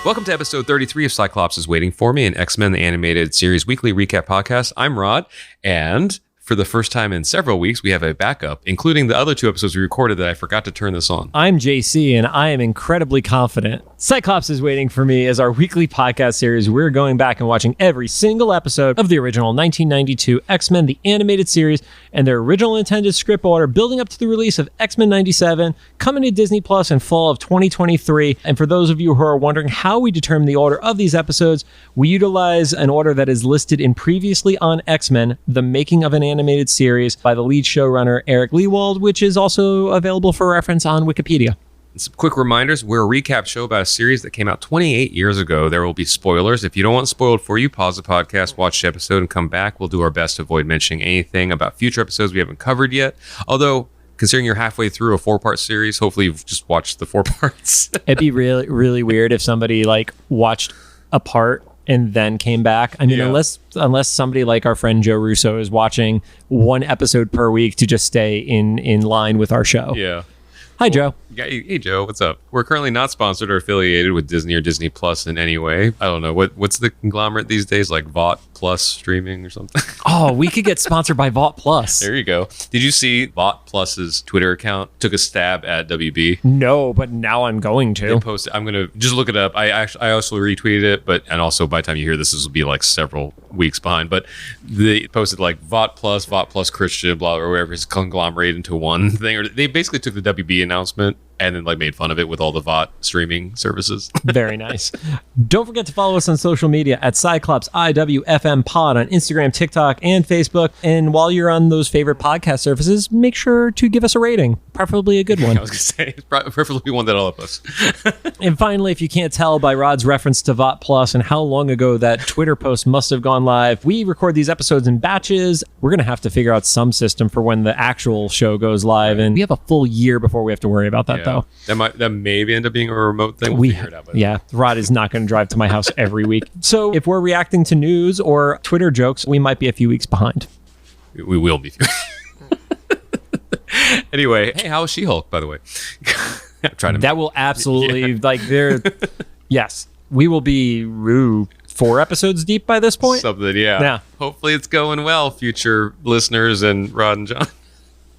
Welcome to episode 33 of Cyclops is Waiting for Me, an X-Men the Animated Series weekly recap podcast. I'm Rod, and for the first time in several weeks, we have a backup, including the other two episodes we recorded that I forgot to turn this on. I'm JC, and I am incredibly confident. Cyclops is Waiting for Me is our weekly podcast series. We're going back and watching every single episode of the original 1992 X-Men the Animated Series and their original intended script order, building up to the release of X-Men 97, coming to Disney Plus in fall of 2023. And for those of you who are wondering how we determine the order of these episodes, we utilize an order that is listed in Previously on X-Men, the Making of an Animated Series by the lead showrunner Eric Lewald, which is also available for reference on Wikipedia. And some quick reminders, we're a recap show about a series that came out 28 years ago. There will be spoilers. If you don't want spoiled for you, pause the podcast, watch the episode, and come back. We'll do our best to avoid mentioning anything about future episodes we haven't covered yet. Although, considering you're halfway through a 4-part series, hopefully you've just watched the 4 parts. It'd be really, really weird if somebody watched a part and then came back. I mean, unless somebody like our friend Joe Russo is watching one episode per week to just stay in line with our show. Yeah. Hi, Joe. Hey, Joe. What's up? We're currently not sponsored or affiliated with Disney or Disney Plus in any way. I don't know. What's the conglomerate these days? Like Vought Plus streaming or something? Oh, we could get sponsored by Vought Plus. There you go. Did you see Vought Plus's Twitter account took a stab at WB? No, but now I'm going to. They posted, I'm going to just look it up. I also retweeted it, and also by the time you hear this will be like several weeks behind. But they posted like Vought Plus Christian, blah, or whatever, it's conglomerated into one thing. Or they basically took the WB announcement and then made fun of it with all the Vought streaming services. Very nice. Don't forget to follow us on social media at Cyclops IWFM Pod on Instagram, TikTok, and Facebook. And while you're on those favorite podcast services, make sure to give us a rating, preferably a good one. I was going to say, it's preferably one that'll help us. And finally, if you can't tell by Rod's reference to Vought Plus and how long ago that Twitter post must have gone live, we record these episodes in batches. We're going to have to figure out some system for when the actual show goes live. And we have a full year before we have to worry about that, though. That maybe end up being a remote thing. We'll figure it out. Yeah, Rod is not going to drive to my house every week. So if we're reacting to news or Twitter jokes, we might be a few weeks behind. We will be. Anyway, hey, how is She-Hulk, by the way? I'm trying to. That will absolutely, yes, we will be 4 episodes deep by this point. Something, yeah. Hopefully it's going well, future listeners and Rod and John.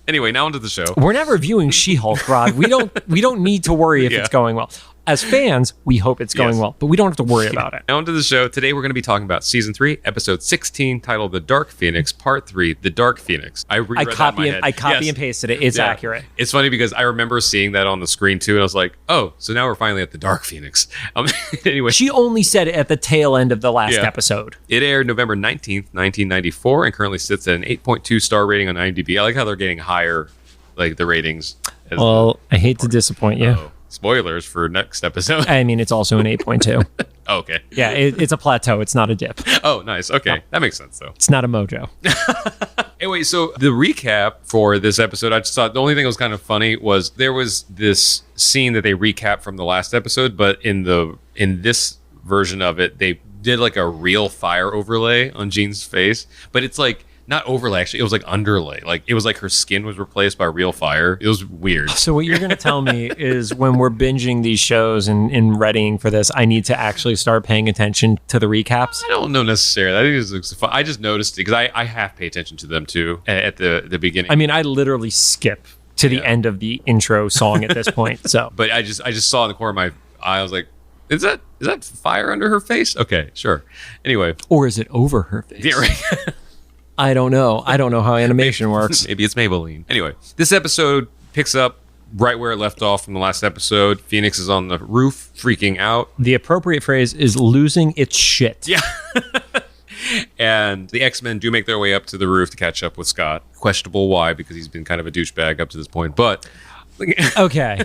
Anyway, now onto the show. We're not reviewing She-Hulk, Rod. We don't need to worry if it's going well. As fans, we hope it's going well, but we don't have to worry about it. Now onto the show. Today we're going to be talking about Season 3, Episode 16, titled The Dark Phoenix, Part 3, The Dark Phoenix. I copy and pasted it. It's accurate. It's funny because I remember seeing that on the screen too, and I was like, oh, so now we're finally at The Dark Phoenix. Anyway. She only said it at the tail end of the last episode. It aired November 19th, 1994, and currently sits at an 8.2 star rating on IMDb. I like how they're getting higher, like the ratings. Well, I hate to disappoint you. Spoilers for next episode. I mean, it's also an 8.2. Oh, okay. Yeah, it's a plateau. It's not a dip. Oh, nice. Okay. That makes sense, though. It's not a mojo. Anyway, so the recap for this episode, I just thought the only thing that was kind of funny was there was this scene that they recapped from the last episode, but in this version of it, they did like a real fire overlay on Jean's face, but it's like not overlay, actually. It was like underlay. Like it was like her skin was replaced by real fire. It was weird. So what you're going to tell me is when we're binging these shows and readying for this, I need to actually start paying attention to the recaps? I don't know necessarily. I think it's fun. I just noticed it because I half pay attention to them too at the beginning. I mean, I literally skip to the end of the intro song at this point. So, but I just saw in the corner of my eye, I was like, is that fire under her face? Okay, sure. Anyway. Or is it over her face? Yeah, right. I don't know. I don't know how animation works. Maybe it's Maybelline. Anyway, this episode picks up right where it left off from the last episode. Phoenix is on the roof, freaking out. The appropriate phrase is losing its shit. Yeah. And the X-Men do make their way up to the roof to catch up with Scott. Questionable why, because he's been kind of a douchebag up to this point. But okay.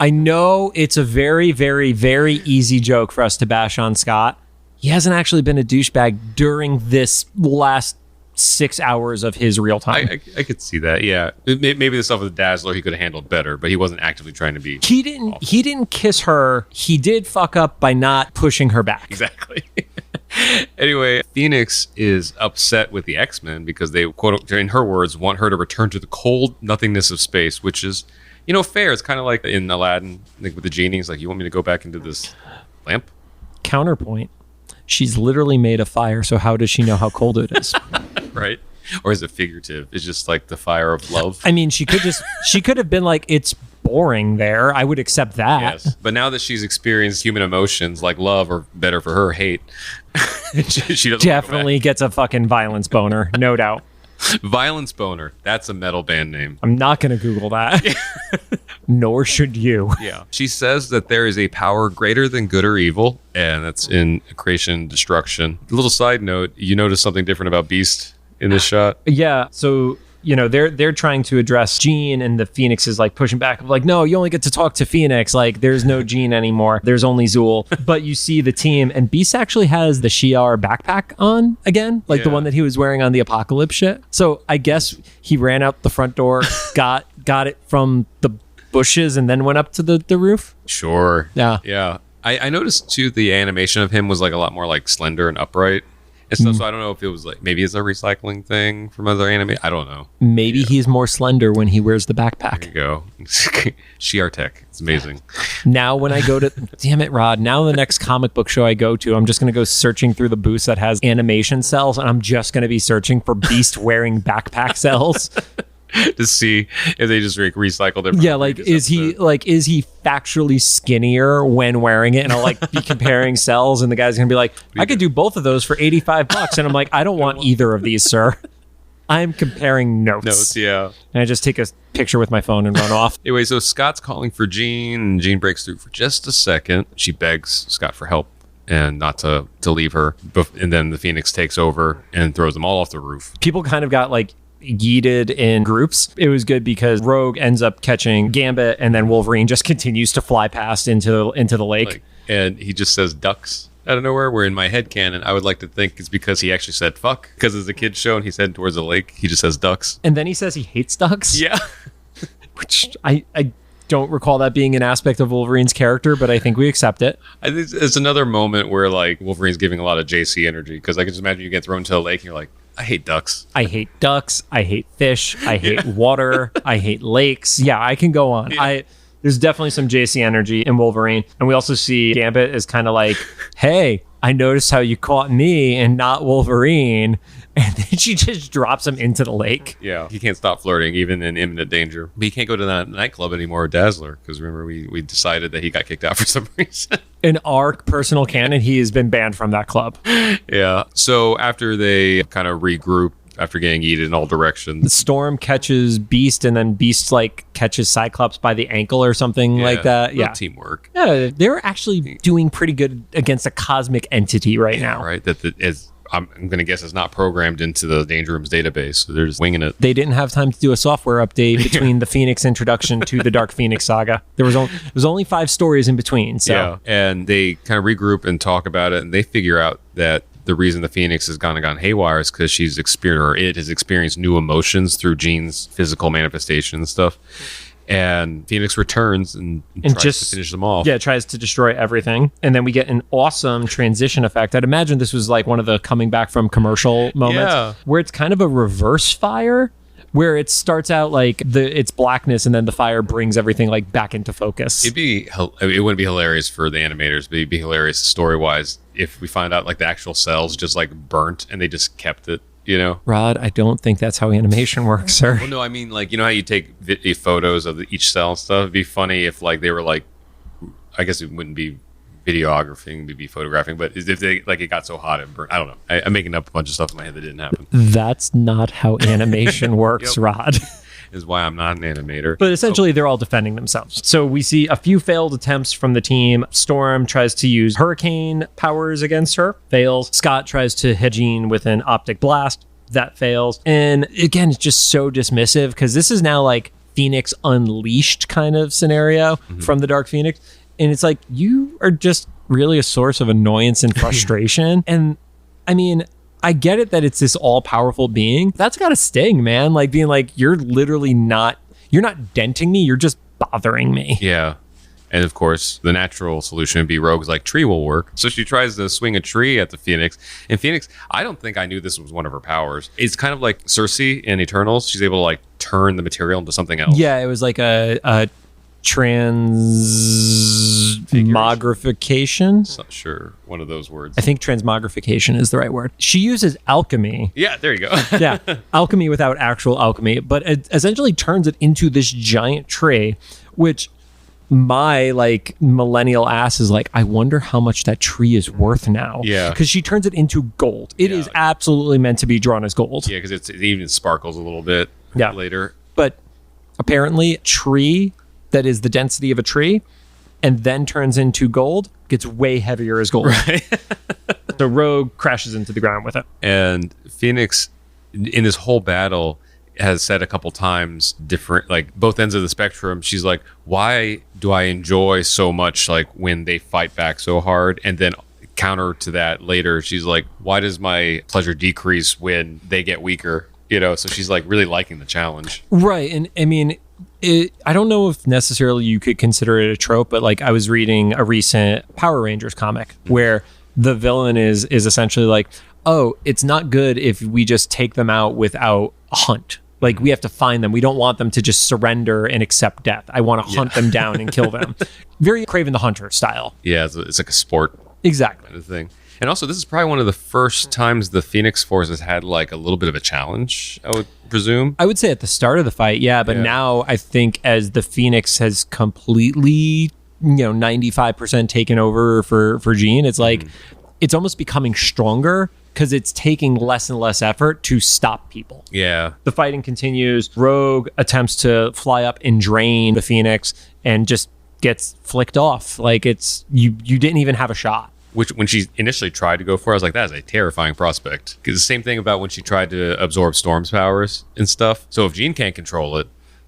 I know it's a very, very, very easy joke for us to bash on Scott. He hasn't actually been a douchebag during this last 6 hours of his real time. I could see that. Yeah, maybe the stuff with Dazzler he could have handled better, but he wasn't actively trying to be. He didn't kiss her. He did fuck up by not pushing her back. Exactly. Anyway, Phoenix is upset with the X-Men because they, quote, in her words, want her to return to the cold nothingness of space, which is, fair. It's kind of like in Aladdin, like with the genie. It's like, you want me to go back into this Lamp? Counterpoint. She's literally made of fire, so how does she know how cold it is? Right? Or is it figurative? It's just like the fire of love. I mean, she could have been like, it's boring there. I would accept that. Yes. But now that she's experienced human emotions like love, or better for her, hate, she doesn't definitely gets a fucking violence boner, no doubt. Violence boner. That's a metal band name. I'm not going to Google that. Nor should you. Yeah. She says that there is a power greater than good or evil, and that's in creation and destruction. A little side note, you notice something different about Beast in this shot? Yeah. So, they're trying to address Jean, and the Phoenix is like pushing back, like, no, you only get to talk to Phoenix. Like, there's no Jean anymore. There's only Zool. But you see the team, and Beast actually has the Shi'ar backpack on again, like the one that he was wearing on the Apocalypse shit. So I guess he ran out the front door, got it from the bushes, and then went up to the roof. Sure. Yeah. Yeah. I noticed too, the animation of him was like a lot more like slender and upright and stuff. So I don't know if it was like, maybe it's a recycling thing from other anime. I don't know. Maybe he's more slender when he wears the backpack. There you go. Shi'ar tech. It's amazing. Now when I go to, damn it, Rod, now the next comic book show I go to, I'm just going to go searching through the booths that has animation cells, and I'm just going to be searching for Beast wearing backpack cells. To see if they just recycle their is he factually skinnier when wearing it, and I'll like be comparing cells, and the guy's gonna be like, I could do both of those for $85, and I'm like, I don't want either of these, sir. I'm comparing notes. Yeah. And I just take a picture with my phone and run off. Anyway, so Scott's calling for Jean, and Jean breaks through for just a second. She begs Scott for help and not to leave her, and then the Phoenix takes over and throws them all off the roof. People kind of got like yeeted in groups. It was good because Rogue ends up catching Gambit, and then Wolverine just continues to fly past into the lake. And he just says ducks out of nowhere, where in my head canon, I would like to think it's because he actually said fuck, because as a kid's show and he's heading towards the lake, he just says ducks. And then he says he hates ducks. Yeah. Which I don't recall that being an aspect of Wolverine's character, but I think we accept it. I think it's another moment where like Wolverine's giving a lot of JC energy, because I can just imagine you get thrown to a lake and you're like, I hate ducks. I hate ducks. I hate fish. I hate water. I hate lakes. Yeah, I can go on. Yeah. There's definitely some JC energy in Wolverine. And we also see Gambit is kind of like, hey, I noticed how you caught me and not Wolverine. And then she just drops him into the lake. Yeah, he can't stop flirting, even in imminent danger. But he can't go to that nightclub anymore with Dazzler, because remember, we decided that he got kicked out for some reason. In our personal canon, he has been banned from that club. Yeah. So after they kind of regroup, after getting yeeted in all directions, Storm catches Beast, and then Beast like catches Cyclops by the ankle or something like that. Yeah, teamwork. Yeah, they're actually doing pretty good against a cosmic entity right now. Right. I'm going to guess it's not programmed into the Danger Room's database, so they're just winging it. They didn't have time to do a software update between the Phoenix introduction to the Dark Phoenix saga. There was only 5 stories in between. So. Yeah, and they kind of regroup and talk about it, and they figure out that the reason the Phoenix has gone haywire is because it has experienced new emotions through Jean's physical manifestation and stuff. And Phoenix returns and tries to finish them off. Yeah, tries to destroy everything. And then we get an awesome transition effect. I'd imagine this was like one of the coming back from commercial moments where it's kind of a reverse fire, where it starts out like it's blackness, and then the fire brings everything like back into focus. It wouldn't be hilarious for the animators, but it'd be hilarious story-wise if we find out like the actual cells just like burnt and they just kept it. You know, Rod, I don't think that's how animation works, sir. Well, no, I mean, like, you know how you take photos of each cell and stuff? It'd be funny if, like, they were, like, I guess it wouldn't be videographing, it'd be photographing, but if they, like, it got so hot it burned. I don't know. I'm making up a bunch of stuff in my head that didn't happen. That's not how animation works, Rod. Is why I'm not an animator. But essentially, they're all defending themselves. So we see a few failed attempts from the team. Storm tries to use hurricane powers against her, fails. Scott tries to hit Jean with an optic blast, that fails. And again, it's just so dismissive, because this is now like Phoenix Unleashed kind of scenario from the Dark Phoenix. And it's like, you are just really a source of annoyance and frustration. And I mean, I get it that it's this all-powerful being. That's got to sting, man. Like being like, you're not denting me. You're just bothering me. Yeah. And of course, the natural solution would be Rogue's like, tree will work. So she tries to swing a tree at the Phoenix. And Phoenix, I don't think I knew this was one of her powers. It's kind of like Cersei in Eternals. She's able to like turn the material into something else. Yeah, it was like a Mogrification? Not sure. One of those words. I think transmogrification is the right word. She uses alchemy. Yeah, there you go. Yeah, alchemy without actual alchemy, but it essentially turns it into this giant tree, which my millennial ass is like, I wonder how much that tree is worth now. Yeah. Because she turns it into gold. It is absolutely meant to be drawn as gold. Yeah, because it even sparkles a little bit later. But apparently a tree that is the density of a tree and then turns into gold gets way heavier as gold. Right. So Rogue crashes into the ground with it. And Phoenix, in this whole battle, has said a couple times different, both ends of the spectrum. She's like, why do I enjoy so much when they fight back so hard? And then counter to that later, she's like, why does my pleasure decrease when they get weaker? So she's really liking the challenge. Right. And I mean, I don't know if necessarily you could consider it a trope, but I was reading a recent Power Rangers comic where the villain is essentially like, oh, it's not good if we just take them out without a hunt. We have to find them. We don't want them to just surrender and accept death. I want to hunt them down and kill them. Very Kraven the Hunter style. Yeah, it's like a sport. Exactly. Kind of thing. And also, this is probably one of the first times the Phoenix Force has had a little bit of a challenge, I would presume. I would say at the start of the fight, but now I think as the Phoenix has completely, 95% taken over for Jean, it's it's almost becoming stronger because it's taking less and less effort to stop people. Yeah. The fighting continues. Rogue attempts to fly up and drain the Phoenix and just gets flicked off. It's you didn't even have a shot. Which, when she initially tried to go for it, I was like, that is a terrifying prospect. Because the same thing about when she tried to absorb Storm's powers and stuff. So if Jean can't control it,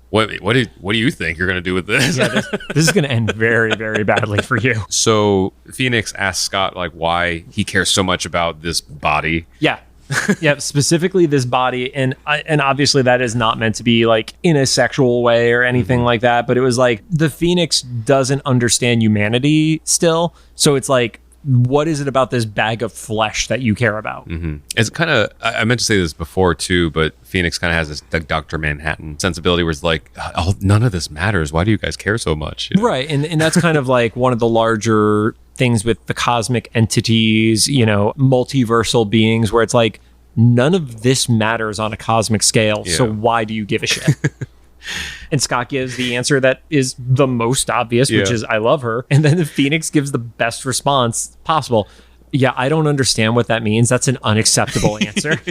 what do you think you're going to do with this? Yeah, this is going to end very, very badly for you. So Phoenix asks Scott why he cares so much about this body. Yeah. Yeah, specifically this body, and obviously that is not meant to be in a sexual way or anything like that, but it was the Phoenix doesn't understand humanity still, so it's what is it about this bag of flesh that you care about? Mm-hmm. It's kind of, I meant to say this before too, but Phoenix kind of has this Dr. Manhattan sensibility where it's none of this matters. Why do you guys care so much? Right. And that's kind of one of the larger things with the cosmic entities, multiversal beings, where it's none of this matters on a cosmic scale. Yeah. So why do you give a shit? And Scott gives the answer that is the most obvious, which is, I love her. And then the Phoenix gives the best response possible. Yeah, I don't understand what that means. That's an unacceptable answer.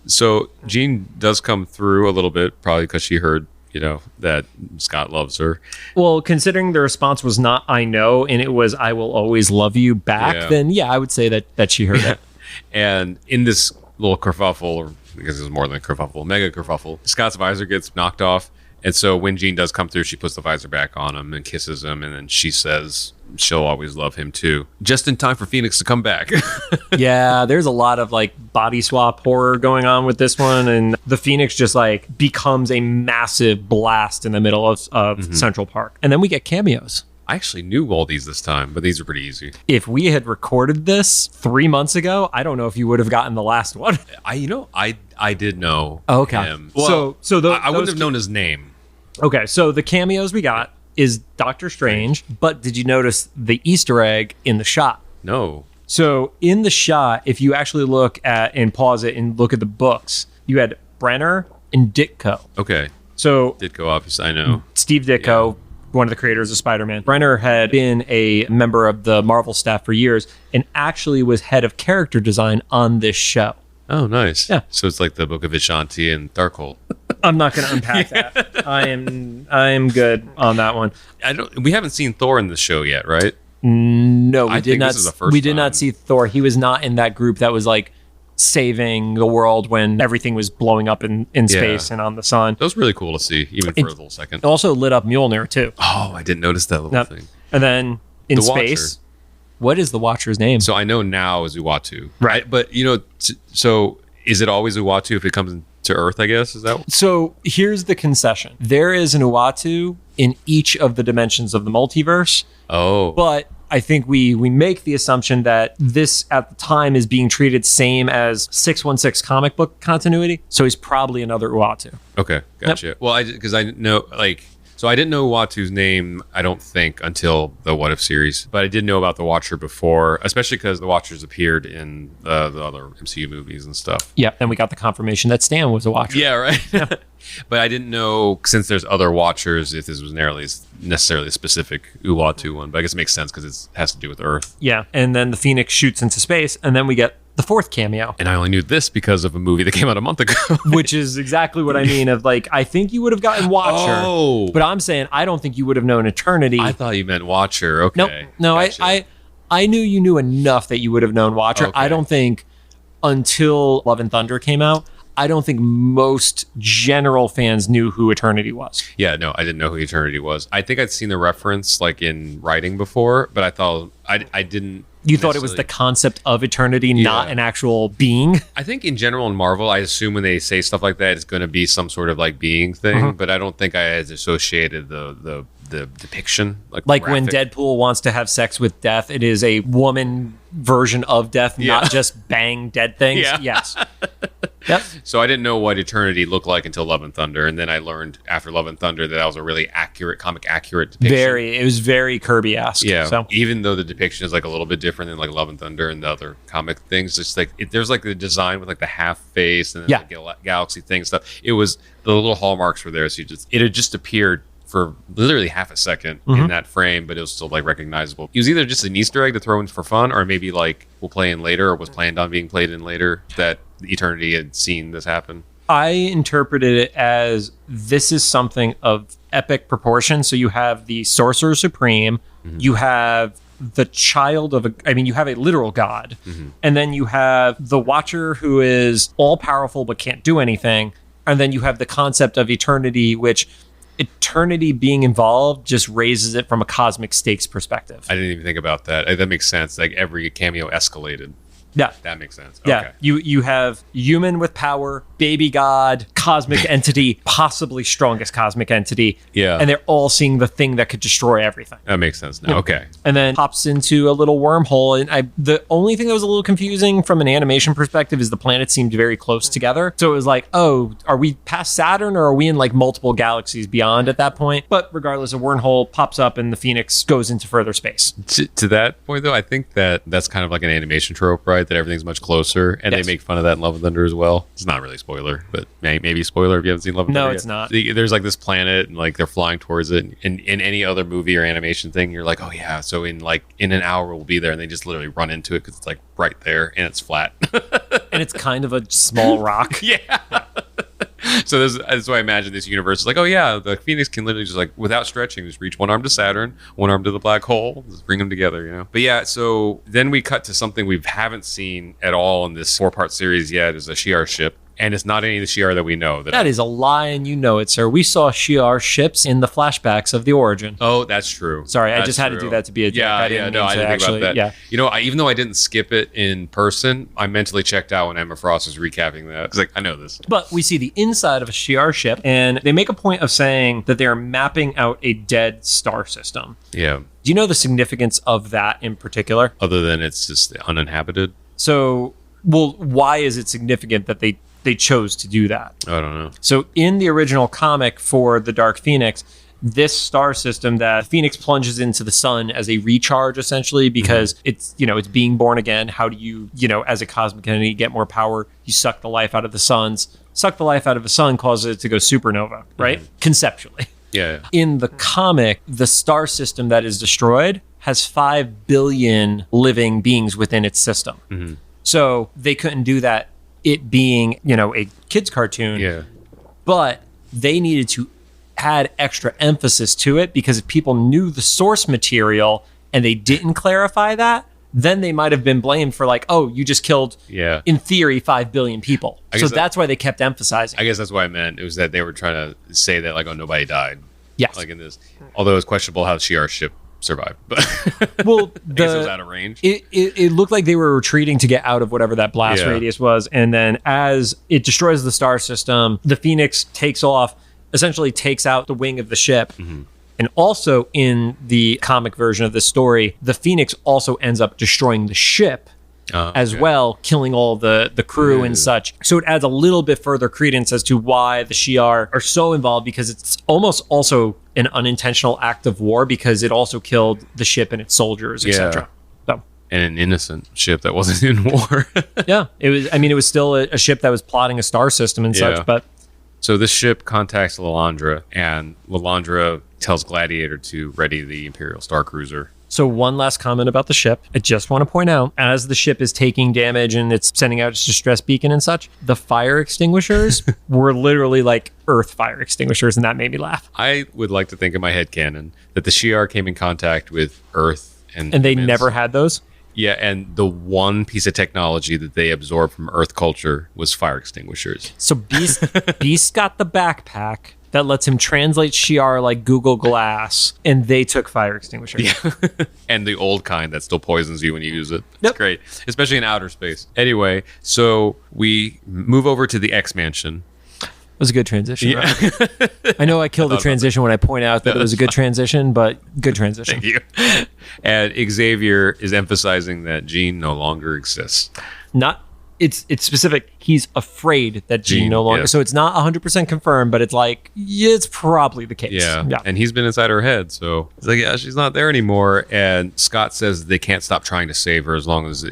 So Jean does come through a little bit, probably because she heard, that Scott loves her. Well, considering the response was not, I know, and it was, I will always love you back, then I would say that she heard it. And in this little kerfuffle, or because it was more than a kerfuffle, mega kerfuffle, Scott's visor gets knocked off. And so when Jean does come through, she puts the visor back on him and kisses him. And then she says she'll always love him too. Just in time for Phoenix to come back. Yeah, there's a lot of body swap horror going on with this one. And the Phoenix just becomes a massive blast in the middle of Central Park. And then we get cameos. I actually knew all these this time, but these are pretty easy. If we had recorded this 3 months ago, I don't know if you would have gotten the last one. I did know him. Well, I wouldn't have known his name. Okay, so the cameos we got is Doctor Strange, but did you notice the Easter egg in the shot? No. So in the shot, if you actually look at and pause it and look at the books, you had Brenner and Ditko. Okay. So Ditko, obviously, I know. Steve Ditko, one of the creators of Spider-Man. Brenner had been a member of the Marvel staff for years and actually was head of character design on this show. Oh, nice. Yeah. So it's like the Book of Vishanti and Darkhold. I'm not going to unpack that. I am good on that one. We haven't seen Thor in the show yet, right? No, we did not. This is the first we did not see Thor. He was not in that group that was saving the world when everything was blowing up in space and on the sun. That was really cool to see, even for a little second. It also lit up Mjolnir too. Oh, I didn't notice that little thing. And then in space, what is the Watcher's name? So I know now is Uatu, right? But so is it always Uatu if it comes to Earth? I guess is that. So here's the concession: there is an Uatu in each of the dimensions of the multiverse. Oh, but I think we make the assumption that this at the time is being treated same as 616 comic book continuity. So he's probably another Uatu. Okay, gotcha. Yep. Well, because I know So I didn't know Uatu's name, I don't think, until the What If series. But I did know about the Watcher before, especially because the Watchers appeared in the other MCU movies and stuff. Yeah, and we got the confirmation that Stan was a Watcher. Yeah, right. But I didn't know, since there's other Watchers, if this was necessarily a specific Uatu one. But I guess it makes sense because it has to do with Earth. Yeah, and then the Phoenix shoots into space, and then we get the fourth cameo. And I only knew this because of a movie that came out a month ago. Which is exactly what I mean of like, I think you would have gotten Watcher. Oh. But I'm saying I don't think you would have known Eternity. I thought you meant Watcher. Okay. No, Gotcha. I knew you knew enough that you would have known Watcher. Okay. I don't think until Love and Thunder came out, I don't think most general fans knew who Eternity was. Yeah, no, I didn't know who Eternity was. I think I'd seen the reference like in writing before, but I thought I didn't. You thought it was the concept of Eternity, not an actual being? I think in general in Marvel, I assume when they say stuff like that, it's going to be some sort of like being thing, but I don't think I had associated the depiction. Like when Deadpool wants to have sex with death, it is a woman version of death, not just bang dead things. Yeah. Yes. Yep. So I didn't know what Eternity looked like until Love and Thunder, and then I learned after Love and Thunder that was a really comic accurate depiction. It was very Kirby-esque. Yeah. So. Even though the depiction is like a little bit different than like Love and Thunder and the other comic things, it's like there's like the design with like the half face and then the galaxy thing stuff. It was the little hallmarks were there, so it had just appeared for literally half a second in that frame, but it was still like recognizable. It was either just an Easter egg to throw in for fun, or maybe like we'll play in later, or was planned on being played in later, that Eternity had seen this happen. I interpreted it as this is something of epic proportion. So you have the Sorcerer Supreme, you have the child of you have a literal god, and then you have the Watcher who is all powerful but can't do anything, and then you have the concept of Eternity, which Eternity being involved just raises it from a cosmic stakes perspective. I didn't even think about that. That makes sense. Like every cameo escalated. Yeah. That makes sense. Yeah. Okay. You have human with power, baby god, cosmic entity, possibly strongest cosmic entity. Yeah. And they're all seeing the thing that could destroy everything. That makes sense now. Yeah. Okay. And then pops into a little wormhole. And the only thing that was a little confusing from an animation perspective is the planets seemed very close together. So it was like, oh, are we past Saturn or are we in like multiple galaxies beyond at that point? But regardless, a wormhole pops up and the Phoenix goes into further space. To that point, though, I think that's kind of like an animation trope, right? That everything's much closer, and they make fun of that in Love and Thunder as well. It's not really a spoiler, but maybe spoiler if you haven't seen Love and Thunder. No, it's not. There's like this planet, and like they're flying towards it. And in any other movie or animation thing, you're like, oh yeah, so in an hour we'll be there, and they just literally run into it because it's like right there and it's flat, and it's kind of a small rock. Yeah. So that's why I imagine this universe is like, oh yeah, the Phoenix can literally just like, without stretching, just reach one arm to Saturn, one arm to the black hole, just bring them together, you know? But yeah, so then we cut to something we haven't seen at all in this 4-part series yet, is a Shi'ar ship. And it's not any of the Shi'ar that we know. That is a lie, and you know it, sir. We saw Shi'ar ships in the flashbacks of the origin. Oh, that's true. Sorry, I just had to do that to be a joke. I didn't think about that. Yeah. You know, even though I didn't skip it in person, I mentally checked out when Emma Frost was recapping that. Because, like, I know this. But we see the inside of a Shi'ar ship, and they make a point of saying that they're mapping out a dead star system. Yeah. Do you know the significance of that in particular? Other than it's just uninhabited? So, well, why is it significant that they chose to do that? I don't know. So in the original comic for the Dark Phoenix, this star system that Phoenix plunges into the sun as a recharge, essentially, because it's being born again. How do you, as a cosmic entity, get more power? You suck the life out of the suns. Suck the life out of the sun causes it to go supernova, right? Conceptually. Yeah. In the comic, the star system that is destroyed has 5 billion living beings within its system. So they couldn't do that, it being, a kid's cartoon. Yeah. But they needed to add extra emphasis to it, because if people knew the source material and they didn't clarify that, then they might have been blamed for like, oh, you just killed, in theory, 5 billion people. So that's why they kept emphasizing. I guess that's what I meant. It was that they were trying to say that, like, oh, nobody died. Yes. Like in this. Although it's questionable how Shi'ar's ship survived. But well, I guess it was out of range. It looked like they were retreating to get out of whatever that blast radius was. And then as it destroys the star system, the Phoenix takes off, essentially takes out the wing of the ship. And also in the comic version of this story, the Phoenix also ends up destroying the ship as well, killing all the crew and such. So it adds a little bit further credence as to why the Shi'ar are so involved, because it's almost also an unintentional act of war, because it also killed the ship and its soldiers, etc. So. And an innocent ship that wasn't in war. Yeah, it was. I mean, it was still a ship that was plotting a star system and such, but. So this ship contacts Lilandra, and Lilandra tells Gladiator to ready the Imperial Star Cruiser. So one last comment about the ship. I just want to point out, as the ship is taking damage and it's sending out its distress beacon and such, the fire extinguishers were literally like Earth fire extinguishers, and that made me laugh. I would like to think in my headcanon that the Shi'ar came in contact with Earth and they humans. never had those? Yeah, and the one piece of technology that they absorbed from Earth culture was fire extinguishers. So Beast got the backpack that lets him translate Shi'ar like Google Glass, and they took fire extinguishers. Yeah. And the old kind that still poisons you when you use it. It's great, especially in outer space. Anyway, so we move over to the X Mansion. It was a good transition. Yeah. Right? I know I killed the transition when I point out that it was a good transition, but good transition. Thank you. And Xavier is emphasizing that Jean no longer exists. It's specific. He's afraid that Jean no longer. Yeah. So it's not 100% confirmed, but it's like, yeah, it's probably the case. Yeah. And he's been inside her head. So it's like, yeah, she's not there anymore. And Scott says they can't stop trying to save her as long as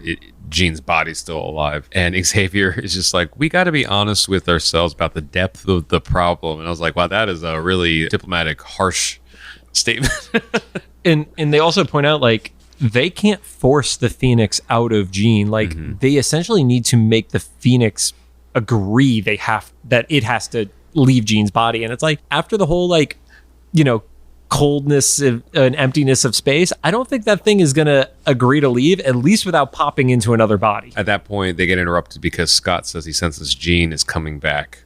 Jean's body's still alive. And Xavier is just like, we got to be honest with ourselves about the depth of the problem. And I was like, wow, that is a really diplomatic, harsh statement. and they also point out, like, they can't force the Phoenix out of Jean. Like, they essentially need to make the Phoenix agree that it has to leave Jean's body. And it's like, after the whole, like, coldness and emptiness of space, I don't think that thing is going to agree to leave, at least without popping into another body. At that point, they get interrupted because Scott says he senses Jean is coming back.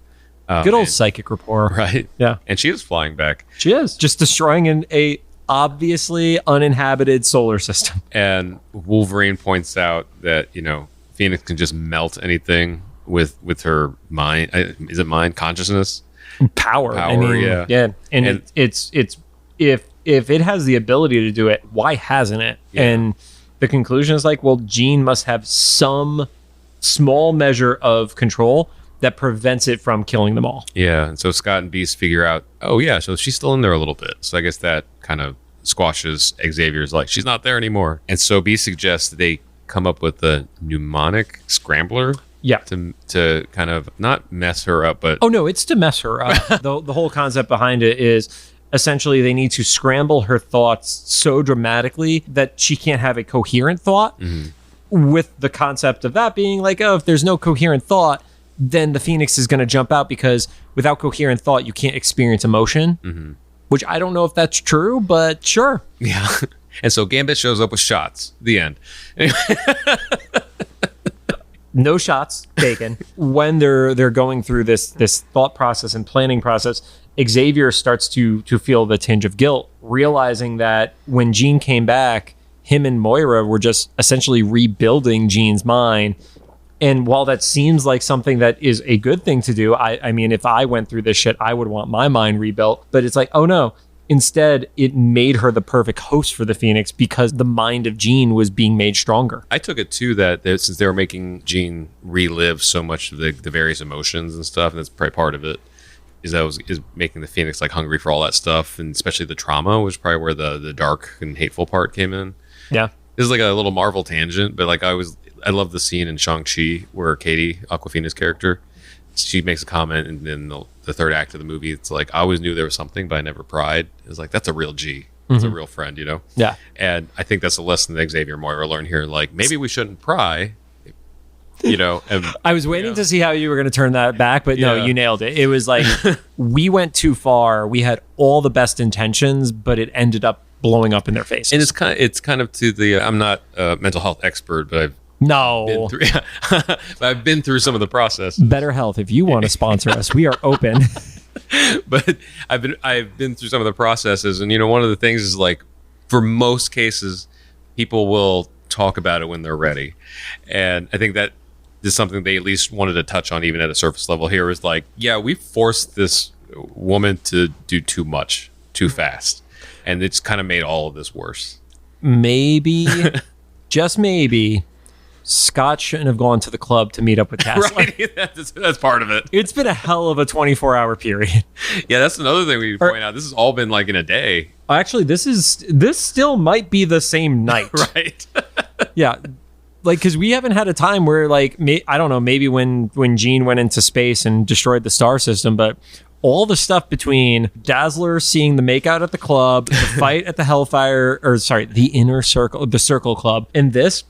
Good old psychic rapport. Right. Yeah. And she is flying back. She is. Just destroying a obviously uninhabited solar system. And Wolverine points out that, Phoenix can just melt anything with her mind. Is it mind? Consciousness? Power. I mean, yeah. Yeah. And it's if it has the ability to do it, why hasn't it? Yeah. And the conclusion is like, well, Jean must have some small measure of control that prevents it from killing them all. Yeah. And so Scott and Beast figure out, oh yeah, so she's still in there a little bit. So I guess that kind of squashes Xavier's, like, she's not there anymore. And so Beast suggests that they come up with a mnemonic scrambler. Yeah. To kind of not mess her up, but... Oh no, it's to mess her up. the whole concept behind it is essentially they need to scramble her thoughts so dramatically that she can't have a coherent thought, with the concept of that being like, oh, if there's no coherent thought, then the Phoenix is going to jump out, because without coherent thought, you can't experience emotion, which I don't know if that's true, but sure. Yeah. And so Gambit shows up with shots. The end. Anyway. No shots taken. When they're going through this thought process and planning process, Xavier starts to feel the tinge of guilt, realizing that when Jean came back, him and Moira were just essentially rebuilding Jean's mind. And while that seems like something that is a good thing to do, I mean, if I went through this shit, I would want my mind rebuilt. But it's like, oh no. Instead, it made her the perfect host for the Phoenix because the mind of Jean was being made stronger. I took it too that since they were making Jean relive so much of the various emotions and stuff, and that's probably part of it, is making the Phoenix like hungry for all that stuff, and especially the trauma, which is probably where the dark and hateful part came in. Yeah. This is like a little Marvel tangent, but like I love the scene in Shang-Chi where Katie, Awkwafina's character, she makes a comment, and then the third act of the movie, it's like, I always knew there was something, but I never pried. It's like, that's a real G. It's a real friend, Yeah. And I think that's a lesson that Xavier and Moira learn here. Like, maybe we shouldn't pry, And, I was waiting to see how you were going to turn that back, but no, you nailed it. It was like, we went too far. We had all the best intentions, but it ended up blowing up in their faces. And it's kind of to the, I'm not a mental health expert, but I've been through some of the process. Better Health, if you want to sponsor us, we are open. But I've been through some of the processes, and one of the things is, like, for most cases, people will talk about it when they're ready, and I think that is something they at least wanted to touch on, even at a surface level. Here is like, yeah, we forced this woman to do too much too fast, and it's kind of made all of this worse. Maybe, just maybe, Scott shouldn't have gone to the club to meet up with Dazzler. Right, that's part of it. It's been a hell of a 24-hour period. Yeah, that's another thing we need to point out. This has all been like in a day. Actually, this still might be the same night. Right. Yeah. Like, because we haven't had a time where, like, I don't know, maybe when Jean went into space and destroyed the star system, but all the stuff between Dazzler seeing the makeout at the club, the fight at the the inner circle, the Circle Club, and this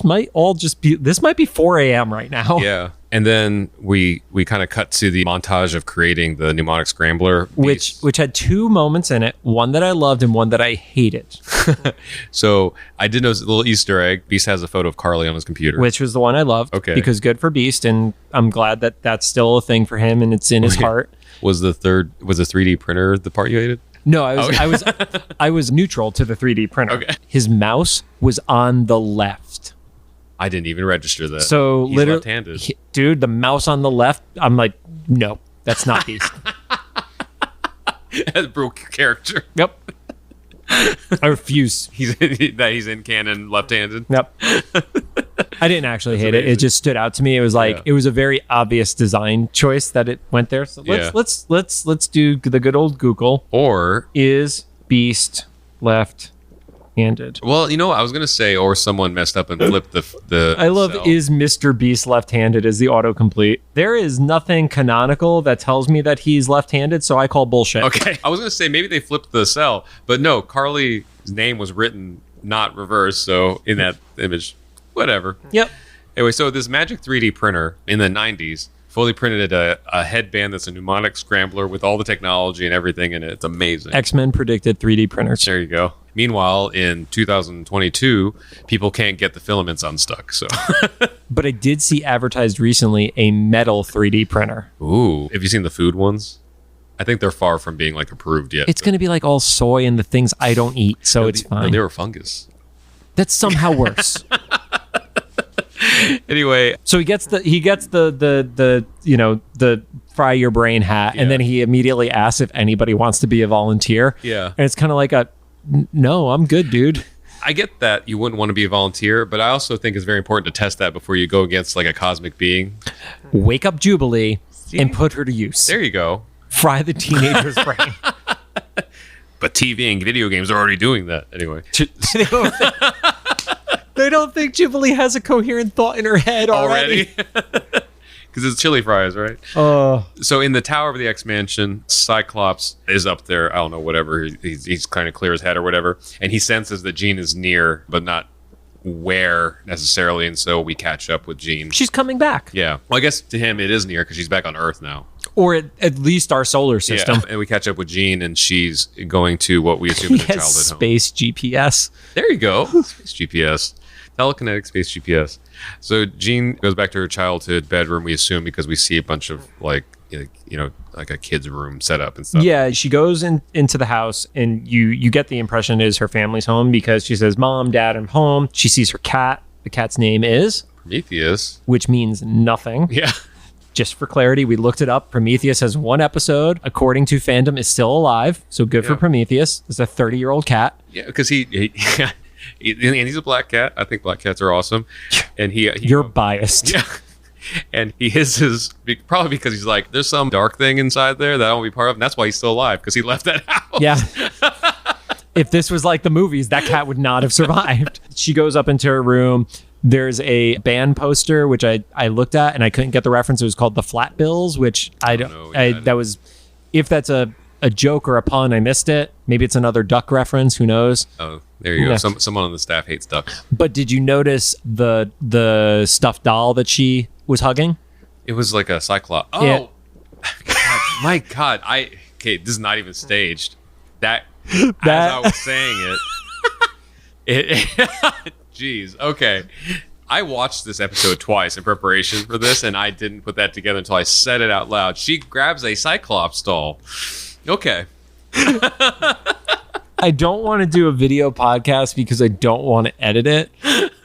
might all just be, this might be 4 a.m. right now. Yeah. And then we kind of cut to the montage of creating the mnemonic scrambler beast. which had 2 moments in it, one that I loved and one that I hated. So I did notice a little Easter egg. Beast has a photo of Carly on his computer, Which was the one I loved. Okay. Because good for Beast, and I'm glad that that's still a thing for him and it's in his heart. Was the 3D printer the part you hated? No, I was neutral to the 3D printer. Okay. His mouse was on the left. I didn't even register that. So he's literally, left-handed. Dude, the mouse on the left. I'm like, no, that's not Beast. That's a brutal character. Yep. I refuse. He's in canon left-handed. Yep. I didn't actually hate it. It just stood out to me. It was like it was a very obvious design choice that it went there. So let's do the good old Google. Or is Beast left-handed? Well, you know what I was gonna say, or someone messed up and flipped the I love cell. is Mr. Beast left-handed as the autocomplete. There is nothing canonical that tells me that he's left-handed, so I call bullshit. Okay. I was gonna say maybe they flipped the cell, but no, Carly's name was written not reversed, so in that image, whatever. Yep. Anyway, so this Magic 3D printer in the 90s fully printed a headband that's a mnemonic scrambler with all the technology and everything in it. It's amazing. X-Men predicted 3D printers. There you go. Meanwhile, in 2022, people can't get the filaments unstuck. So, But I did see advertised recently a metal 3D printer. ooh, have you seen the food ones? I think they're far from being like approved yet. It's going to be like all soy and the things I don't eat, so it's No, fine. they were fungus. That's somehow worse. Anyway, So he gets the fry your brain hat, and then he immediately asks if anybody wants to be a volunteer. Yeah. And it's kind of like no, I'm good, dude. I get that you wouldn't want to be a volunteer, but I also think it's very important to test that before you go against like a cosmic being. Wake up Jubilee and put her to use. There you go. Fry the teenager's brain. But TV and video games are already doing that anyway. They don't think Jubilee has a coherent thought in her head already. Because it's chili fries, right? So in the Tower of the X Mansion, Cyclops is up there. I don't know, whatever. He's kind of clear his head or whatever. And he senses that Jean is near, but not where necessarily. And so we catch up with Jean. She's coming back. Yeah. Well, I guess to him it is near because she's back on Earth now. Or at least our solar system. Yeah. And we catch up with Jean, and she's going to what we assume is her He has childhood home. space GPS. There you go. Space GPS. Telekinetic space GPS. So Jean goes back to her childhood bedroom, we assume, because we see a bunch of like a kid's room set up and stuff. Yeah, she goes into the house, and you get the impression it is her family's home because she says, "Mom, Dad, I'm home." She sees her cat. The cat's name is Prometheus. Which means nothing. Yeah. Just for clarity, we looked it up. Prometheus has 1 episode. According to fandom, is still alive. So good for Prometheus. It's a 30-year-old cat. Yeah, because and he's a black cat. I think black cats are awesome. And You're biased. Yeah. And he hisses probably because he's like, there's some dark thing inside there that I won't be part of. And that's why he's still alive, because he left that house. Yeah. If this was like the movies, that cat would not have survived. She goes up into her room. There's a band poster, which I looked at and I couldn't get the reference. It was called the Flat Bills, which that was, if that's a joke or a pun, I missed it. Maybe it's another duck reference. Who knows? Oh, there you go. Yeah. Someone on the staff hates ducks. But did you notice the stuffed doll that she was hugging? It was like a Cyclops. Oh, Yeah. God, my God. Okay, this is not even staged. As I was saying it, jeez. Okay. I watched this episode twice in preparation for this, and I didn't put that together until I said it out loud. She grabs a Cyclops doll. Okay. I don't want to do a video podcast because I don't want to edit it,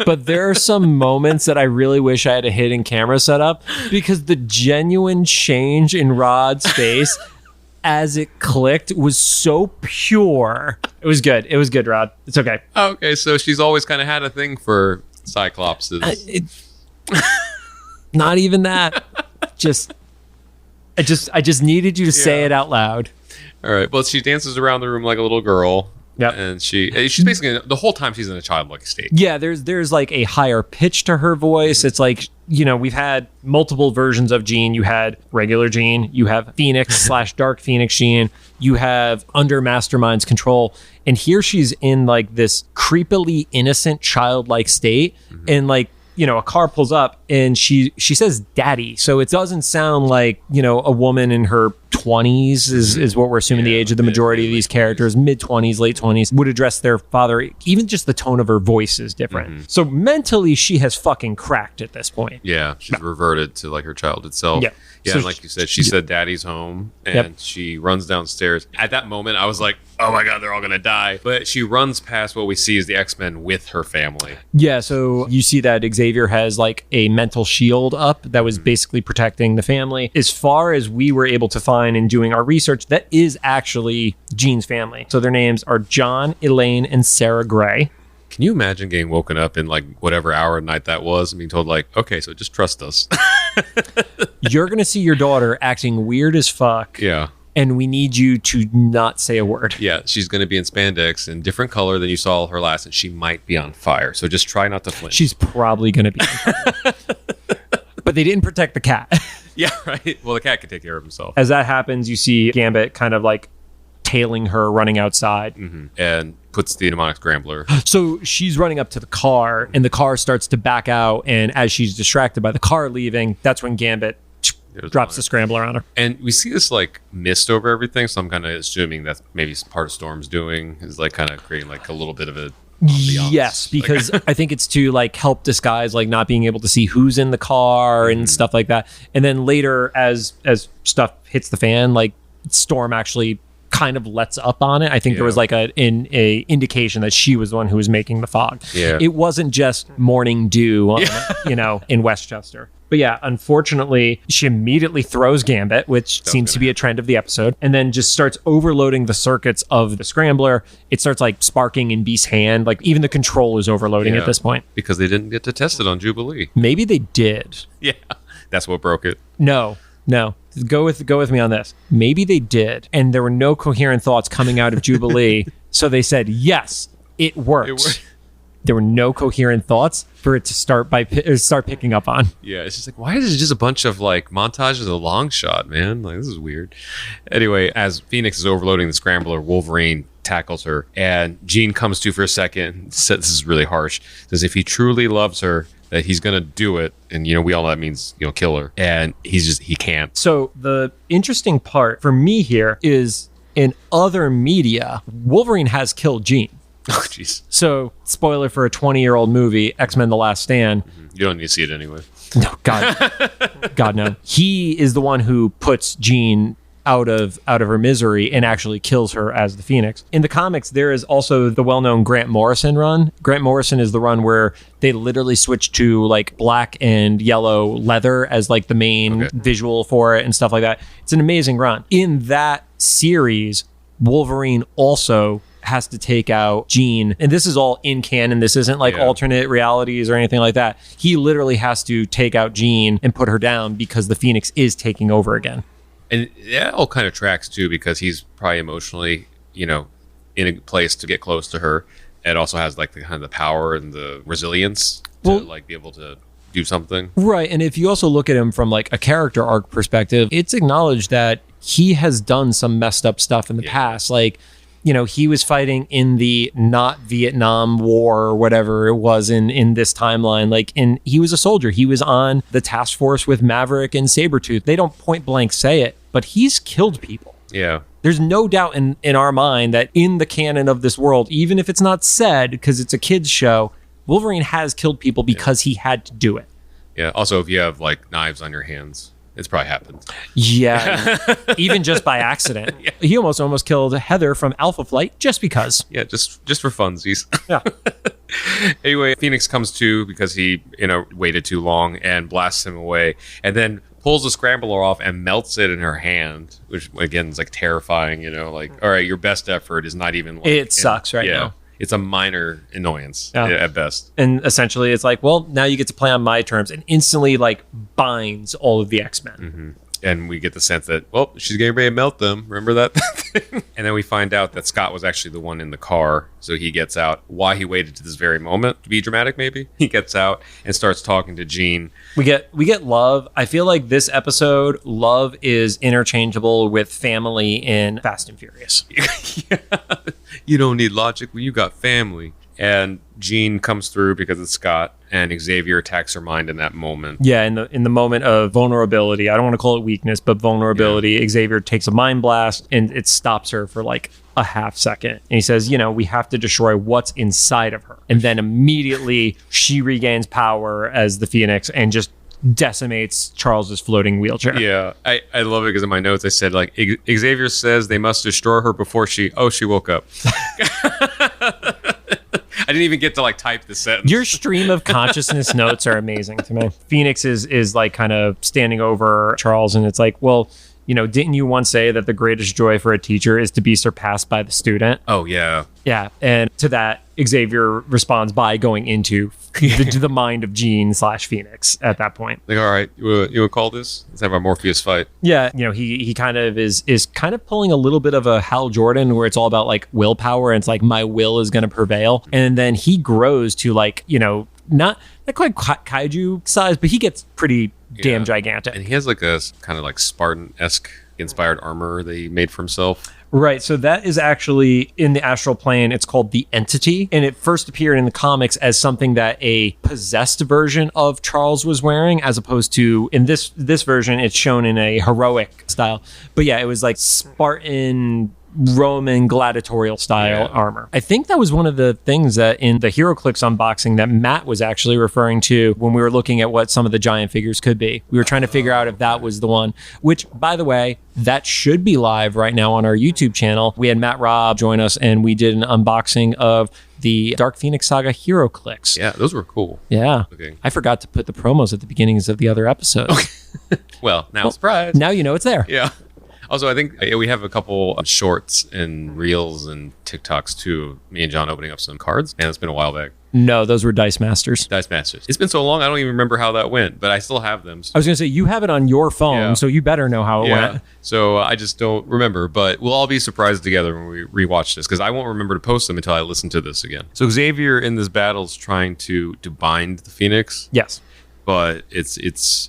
but there are some moments that I really wish I had a hidden camera set up, because the genuine change in Rod's face as it clicked was so pure. It was good. It was good, Rod. It's okay. Okay, so she's always kind of had a thing for Cyclops is. Not even that. I just needed you to say it out loud. All right. Well, she dances around the room like a little girl. Yep. And she's basically, the whole time she's in a childlike state. Yeah, there's like a higher pitch to her voice. It's like, we've had multiple versions of Jean. You had regular Jean, you have Phoenix / Dark Phoenix Jean, you have under Mastermind's control. And here she's in like this creepily innocent childlike state. Mm-hmm. And like, a car pulls up and she says daddy. So it doesn't sound like, a woman in her 20s is what we're assuming the age of the majority of these characters, mid-20s, late 20s, would address their father. Even just the tone of her voice is different. Mm-hmm. So mentally, she has fucking cracked at this point. Yeah, she's reverted to like her childhood self. Yeah. Yeah, so and like you said, she said daddy's home, and she runs downstairs. At that moment, I was like, oh my God, they're all going to die. But she runs past what we see as the X-Men with her family. Yeah, so you see that Xavier has like a mental shield up that was basically protecting the family. As far as we were able to find in doing our research, that is actually Jean's family. So their names are John, Elaine, and Sarah Gray. Can you imagine getting woken up in like whatever hour of night that was and being told like, okay, so just trust us. You're going to see your daughter acting weird as fuck. Yeah. And we need you to not say a word. Yeah, she's going to be in spandex in different color than you saw her last, and she might be on fire. So just try not to flinch. She's probably going to be. But they didn't protect the cat. Yeah, right. Well, the cat can take care of himself. As that happens, you see Gambit kind of like tailing her, running outside. Mm-hmm. And puts the mnemonic scrambler. So she's running up to the car, and the car starts to back out. And as she's distracted by the car leaving, that's when Gambit drops the scrambler on her. And we see this like mist over everything. So I'm kind of assuming that's maybe part of Storm's doing, is like kind of creating like a little bit of a ambiance. Yes, because I think it's to like help disguise like not being able to see who's in the car and stuff like that. And then later, as stuff hits the fan, like Storm actually kind of lets up on it. I think there was like a indication that she was the one who was making the fog. Yeah. It wasn't just morning dew, in Westchester. But yeah, unfortunately, she immediately throws Gambit, which seems to be a trend of the episode, and then just starts overloading the circuits of the scrambler. It starts like sparking in Beast's hand. Like even the control is overloading at this point. Because they didn't get to test it on Jubilee. Maybe they did. Yeah, that's what broke it. No. Go with me on this. Maybe they did, and there were no coherent thoughts coming out of Jubilee, so they said, yes, it works. There were no coherent thoughts for it to start picking up on. Yeah, it's just like, why is it just a bunch of like montages of long shot, man? Like, this is weird. Anyway, as Phoenix is overloading the scrambler, Wolverine tackles her, and Jean comes to for a second. Says, this is really harsh. Says if he truly loves her, that he's gonna do it, and we all know that means kill her, and he can't. So the interesting part for me here is in other media, Wolverine has killed Jean. Oh, jeez. So, spoiler for a 20-year-old movie, X-Men: The Last Stand. You don't need to see it anyway. No, God, no. He is the one who puts Jean out of her misery and actually kills her as the Phoenix. In the comics, there is also the well-known Grant Morrison run. Grant Morrison is the run where they literally switch to like black and yellow leather as like the main visual for it and stuff like that. It's an amazing run. In that series, Wolverine also has to take out Jean, and this is all in canon. This isn't like alternate realities or anything like that. He literally has to take out Jean and put her down because the Phoenix is taking over again. And that all kind of tracks too, because he's probably emotionally, in a place to get close to her. It also has like the kind of the power and the resilience to like be able to do something. Right. And if you also look at him from like a character arc perspective, it's acknowledged that he has done some messed up stuff in the past. Like, he was fighting in the not Vietnam War or whatever it was in this timeline. Like, he was a soldier. He was on the task force with Maverick and Sabretooth. They don't point blank say it, but he's killed people. Yeah. There's no doubt in our mind that in the canon of this world, even if it's not said because it's a kid's show, Wolverine has killed people because he had to do it. Yeah. Also, if you have like knives on your hands, it's probably happened. Yeah. Even just by accident. Yeah. He almost killed Heather from Alpha Flight just because. Yeah, just for funsies. Yeah. Anyway, Phoenix comes to because he, waited too long and blasts him away, and then pulls the scrambler off and melts it in her hand, which again is like terrifying, like, all right, your best effort is not even like, it sucks right now. it's a minor annoyance Yeah. at best. And essentially it's like, well, now you get to play on my terms, and instantly like binds all of the X-Men. Mm-hmm. And we get the sense that, well, she's getting ready to melt them. Remember that thing? And then we find out that Scott was actually the one in the car. So he gets out. Why he waited to this very moment to be dramatic, maybe? He gets out and starts talking to Jean. We get love. I feel like this episode, love is interchangeable with family in Fast and Furious. Yeah. You don't need logic when you got family. And Jean comes through because it's Scott, and Xavier attacks her mind in that moment. Yeah, in the moment of vulnerability, I don't want to call it weakness, but vulnerability, yeah. Xavier takes a mind blast, and it stops her for like a half second. And he says, we have to destroy what's inside of her. And then immediately she regains power as the Phoenix and just decimates Charles's floating wheelchair. Yeah, I love it because in my notes I said like Xavier says they must destroy her before she woke up. I didn't even get to like type the sentence. Your stream of consciousness notes are amazing to me. Phoenix is like kind of standing over Charles, and it's like, well, didn't you once say that the greatest joy for a teacher is to be surpassed by the student? Oh, yeah. Yeah. And to that, Xavier responds by going into the mind of Jean / Phoenix at that point. Like, all right, you want to call this? Let's have our Morpheus fight. Yeah. He kind of is kind of pulling a little bit of a Hal Jordan where it's all about like willpower. And it's like, my will is going to prevail. And then he grows to like, not quite kaiju size, but he gets pretty damn gigantic. And he has like a kind of like Spartan-esque inspired armor that he made for himself. Right. So that is actually in the astral plane. It's called the Entity. And it first appeared in the comics as something that a possessed version of Charles was wearing, as opposed to in this version, it's shown in a heroic style. But yeah, it was like Spartan Roman gladiatorial style armor. I think that was one of the things that in the HeroClix unboxing that Matt was actually referring to when we were looking at what some of the giant figures could be. We were trying to figure out if that was the one, which, by the way, that should be live right now on our YouTube channel. We had Matt Robb join us, and we did an unboxing of the Dark Phoenix Saga HeroClix. Yeah, those were cool. Yeah. Okay. I forgot to put the promos at the beginnings of the other episodes. Well, surprise. Now you know it's there. Yeah. Also, I think we have a couple of shorts and reels and TikToks too. Me and John opening up some cards. Man, it's been a while back. No, those were Dice Masters. Dice Masters. It's been so long, I don't even remember how that went, but I still have them. So. I was going to say, you have it on your phone, so you better know how it went. So I just don't remember, but we'll all be surprised together when we rewatch this, because I won't remember to post them until I listen to this again. So Xavier in this battle is trying to bind the Phoenix. Yes. But it's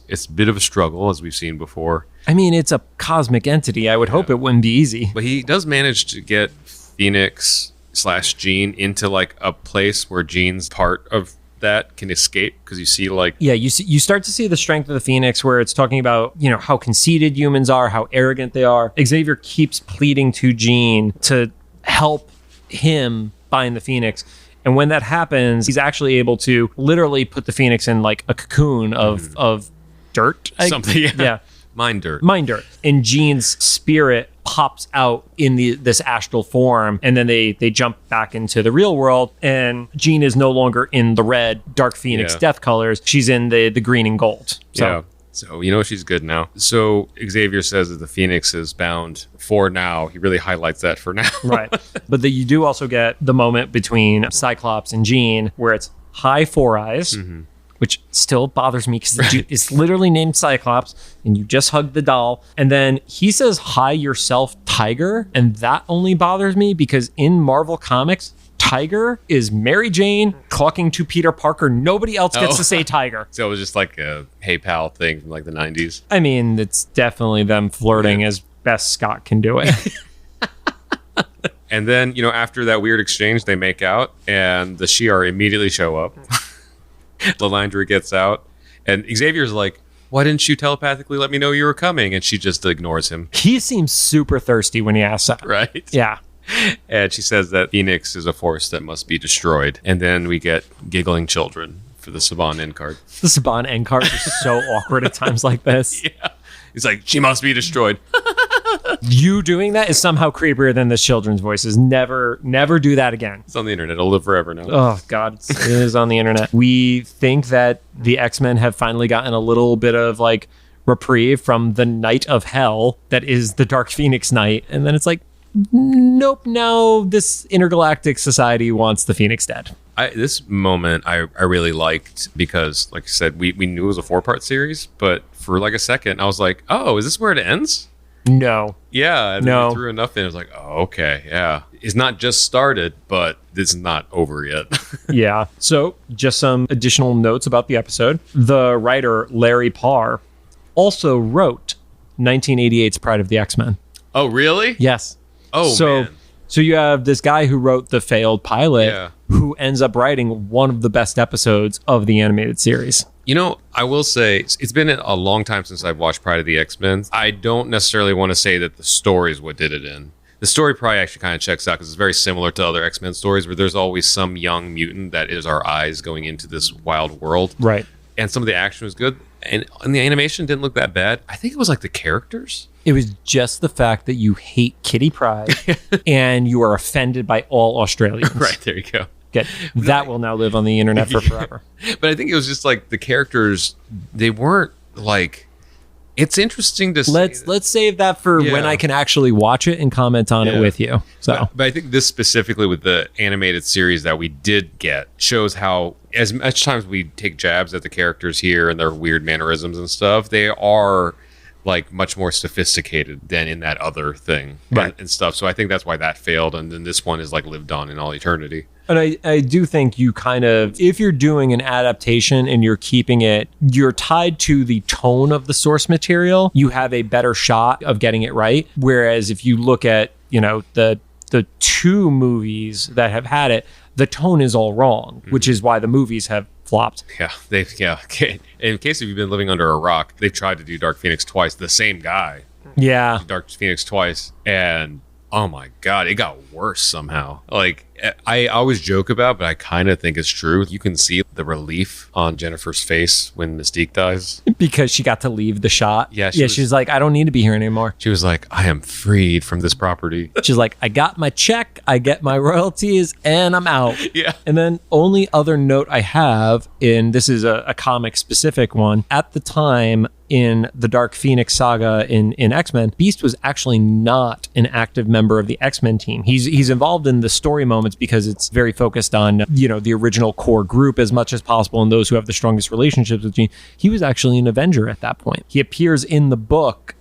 a bit of a struggle, as we've seen before. I mean, it's a cosmic entity. I would hope it wouldn't be easy. But he does manage to get Phoenix / Jean into like a place where Jean's part of that can escape, because you see like... Yeah, you start to see the strength of the Phoenix, where it's talking about, how conceited humans are, how arrogant they are. Xavier keeps pleading to Jean to help him bind the Phoenix. And when that happens, he's actually able to literally put the Phoenix in like a cocoon of dirt. Something, yeah. Mind dirt. And Jean's spirit pops out in this astral form, and then they jump back into the real world, and Jean is no longer in the red Dark Phoenix death colors. She's in the green and gold. So. Yeah. So, she's good now. So Xavier says that the Phoenix is bound for now. He really highlights that for now. Right. But you do also get the moment between Cyclops and Jean where it's High Four Eyes, which still bothers me because it's literally named Cyclops, and you just hugged the doll. And then he says, "Hi yourself, Tiger." And that only bothers me because in Marvel Comics, Tiger is Mary Jane talking to Peter Parker. Nobody else gets to say Tiger. So it was just like a hey pal thing from like the 90s. I mean, it's definitely them flirting as best Scott can do it. And then, after that weird exchange, they make out, and the Shi'ar immediately show up. Lilandra gets out, and Xavier's like, "Why didn't you telepathically let me know you were coming?" And she just ignores him. He seems super thirsty when he asks that. Right? Yeah. And she says that Phoenix is a force that must be destroyed. And then we get giggling children for the Saban end card. The Saban end card is so awkward at times like this. Yeah. He's like, "She must be destroyed." You doing that is somehow creepier than the children's voices. Never do that again. It's on the internet. It'll live forever now. Oh, God. It is on the internet. We think that the X-Men have finally gotten a little bit of like reprieve from the night of hell that is the Dark Phoenix night. And then it's like, nope, now this intergalactic society wants the Phoenix dead. This moment I really liked because, like I said, we knew it was a 4-part series, but for like a second I was like, oh, is this where it ends? No. Yeah, and then they threw enough in. I was like, oh, okay, yeah. It's not just started, but this is not over yet. Yeah. So just some additional notes about the episode. The writer, Larry Parr, also wrote 1988's Pride of the X-Men. Oh, really? Yes. Oh, man. So you have this guy who wrote the failed pilot who ends up writing one of the best episodes of the animated series. You know, I will say it's been a long time since I've watched Pride of the X-Men. I don't necessarily want to say that the story is what did it in. The story probably actually kind of checks out because it's very similar to other X-Men stories where there's always some young mutant that is our eyes going into this wild world. Right. And some of the action was good. And the animation didn't look that bad. I think it was like the characters. It was just the fact that you hate Kitty Pryde and you are offended by all Australians. Right, there you go. Good. That will now live on the internet for forever. But I think it was just like the characters, they weren't like, it's interesting to see. Let's save that for when I can actually watch it and comment on it with you. So, but I think this specifically with the animated series that we did get shows how as much times we take jabs at the characters here and their weird mannerisms and stuff, they are like much more sophisticated than in that other thing and stuff. So I think that's why that failed. And then this one is like lived on in all eternity. And I do think you kind of, if you're doing an adaptation and you're keeping it, you're tied to the tone of the source material, you have a better shot of getting it right. Whereas if you look at, the 2 movies that have had it, the tone is all wrong, which is why the movies have flopped. Yeah. In case you've been living under a rock, they've tried to do Dark Phoenix twice. The same guy. Yeah. Dark Phoenix twice. And oh my God, it got worse somehow. Like I always joke about, but I kind of think it's true. You can see the relief on Jennifer's face when Mystique dies. Because she got to leave the shot. Yeah. She's like, I don't need to be here anymore. She was like, I am freed from this property. She's like, I got my check, I get my royalties, and I'm out. Yeah. And then only other note I have, and this is a comic specific one, at the time in the Dark Phoenix saga in X-Men, Beast was actually not an active member of the X-Men team. He's involved in the story moments because it's very focused on, the original core group as much as possible and those who have the strongest relationships with Jean. He was actually an Avenger at that point. He appears in the book,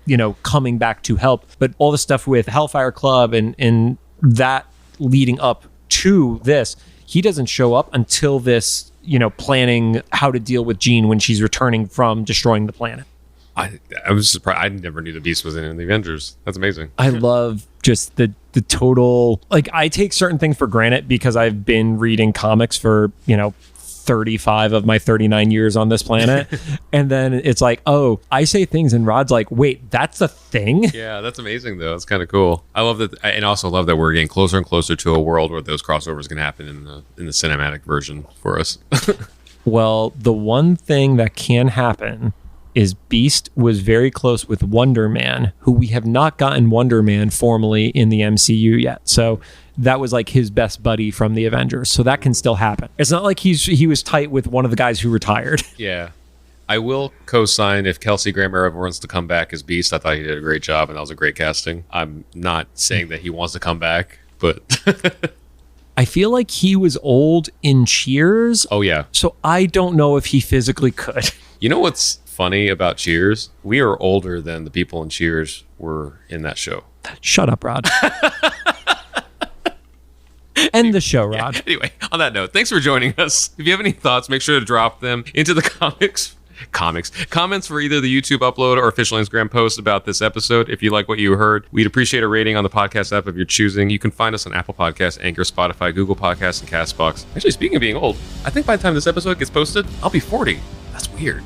coming back to help, but all the stuff with Hellfire Club and that leading up to this, he doesn't show up until this, planning how to deal with Jean when she's returning from destroying the planet. I was surprised. I never knew the Beast was in the Avengers. That's amazing. I love just the total, like, I take certain things for granted because I've been reading comics for, 35 of my 39 years on this planet. And then it's like, oh, I say things and Rod's like, wait, that's a thing? Yeah, that's amazing though. It's kind of cool. I love that, and also love that we're getting closer and closer to a world where those crossovers can happen in the cinematic version for us. Well, the one thing that can happen is Beast was very close with Wonder Man, who we have not gotten Wonder Man formally in the MCU yet. So that was like his best buddy from the Avengers. So that can still happen. It's not like he was tight with one of the guys who retired. Yeah. I will co-sign if Kelsey Grammer ever wants to come back as Beast. I thought he did a great job and that was a great casting. I'm not saying that he wants to come back, but I feel like he was old in Cheers. Oh yeah. So I don't know if he physically could. You know what's funny about Cheers? We are older than the people in Cheers were in that show. Shut up, Rod. End the show, Rod. Yeah. Anyway, on that note, thanks for joining us. If you have any thoughts, make sure to drop them into the comments for either the YouTube upload or official Instagram post about this episode. If you like what you heard, we'd appreciate a rating on the podcast app of your choosing. You can find us on Apple Podcasts, Anchor, Spotify, Google Podcasts, and CastBox. Actually, speaking of being old, I think by the time this episode gets posted, I'll be 40. That's weird.